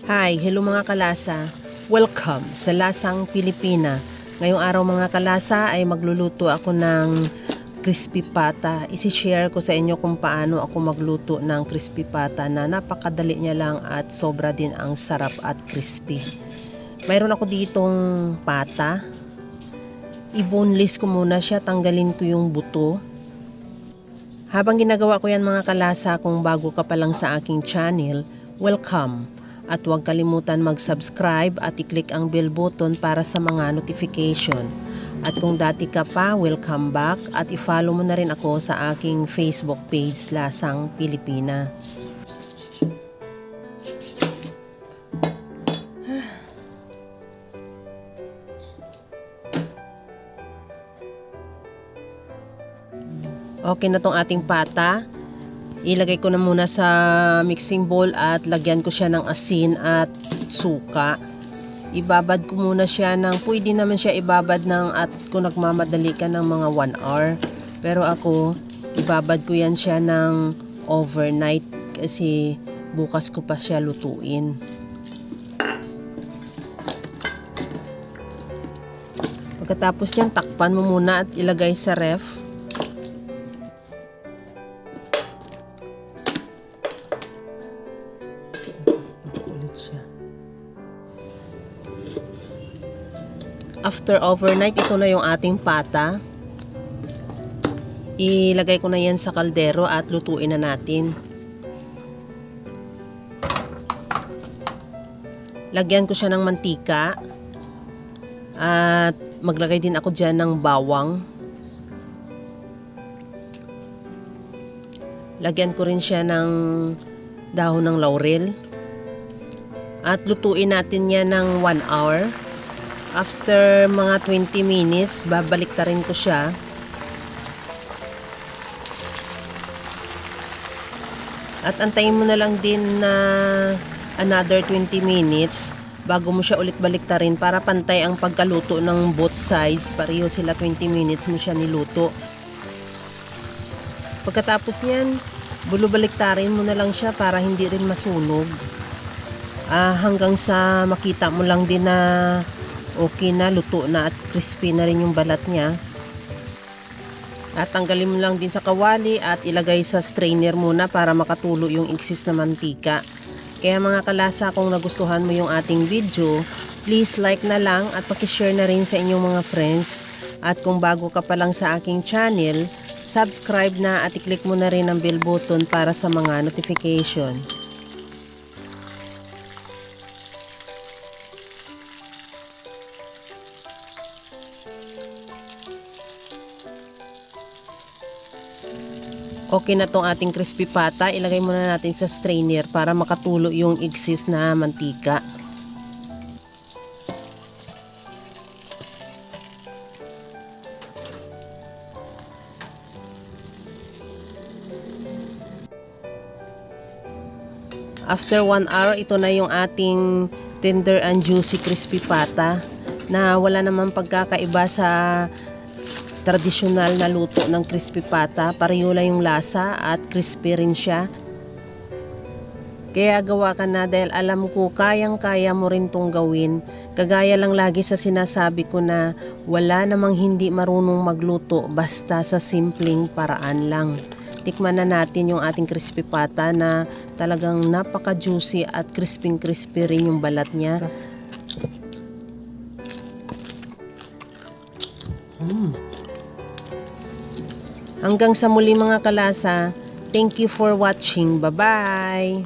Hi, hello mga kalasa. Welcome sa Lasang Pilipina. Ngayong araw mga kalasa ay magluluto ako ng crispy pata. Isi-share ko sa inyo kung paano ako magluto ng crispy pata na napakadali niya lang at sobra din ang sarap at crispy. Mayroon ako ditong pata. I-boneless ko muna siya, tanggalin ko yung buto. Habang ginagawa ko yan mga kalasa, kung bago ka pa lang sa aking channel, welcome. At huwag kalimutan mag-subscribe at i-click ang bell button para sa mga notification. At kung dati ka pa, welcome back at i-follow mo na rin ako sa aking Facebook page Lasang Pilipina. Okay na tong ating pata. Ilagay ko na muna sa mixing bowl at lagyan ko siya ng asin at suka. Ibabad ko muna siya pwede naman siya ibabad at kung nagmamadali ka ng mga 1 hour. Pero ako, ibabad ko yan siya ng overnight kasi bukas ko pa siya lutuin. Pagkatapos yan, takpan mo muna at ilagay sa ref. After overnight, ito na yung ating pata. Ilagay ko na yan sa kaldero at lutuin na natin. Lagyan ko siya ng mantika. At maglagay din ako dyan ng bawang. Lagyan ko rin siya ng dahon ng laurel. At lutuin natin yan ng 1 hour. After mga 20 minutes, babalik ta rin ko siya. At antayin mo na lang din na another 20 minutes bago mo siya ulit baliktarin para pantay ang pagkaluto ng both sides. Pareho sila 20 minutes mo siya niluto. Pagkatapos niyan, bulubaliktarin mo na lang siya para hindi rin masunog. Hanggang sa makita mo lang din na okay na, luto na at crispy na rin yung balat niya. At tanggalin mo lang din sa kawali at ilagay sa strainer muna para makatulo yung excess na mantika. Kaya mga kalasa, kung nagustuhan mo yung ating video, please like na lang at pakishare na rin sa inyong mga friends. At kung bago ka pa lang sa aking channel, subscribe na at i-click mo na rin ang bell button para sa mga notification. Okay na tong ating crispy pata. Ilagay muna natin sa strainer para makatulo yung excess na mantika. After 1 hour, ito na yung ating tender and juicy crispy pata na wala namang pagkakaiba sa tradisyonal na luto ng crispy pata. Pareho lang yung lasa at crispy rin siya. Kaya gawa ka na dahil alam ko kayang-kaya mo rin tong gawin. Kagaya lang lagi sa sinasabi ko na wala namang hindi marunong magluto basta sa simpleng paraan lang. Tikman na natin yung ating crispy pata na talagang napaka-juicy at crispy-crispy rin yung balat niya. Hanggang sa muli mga kalasa, thank you for watching. Bye-bye!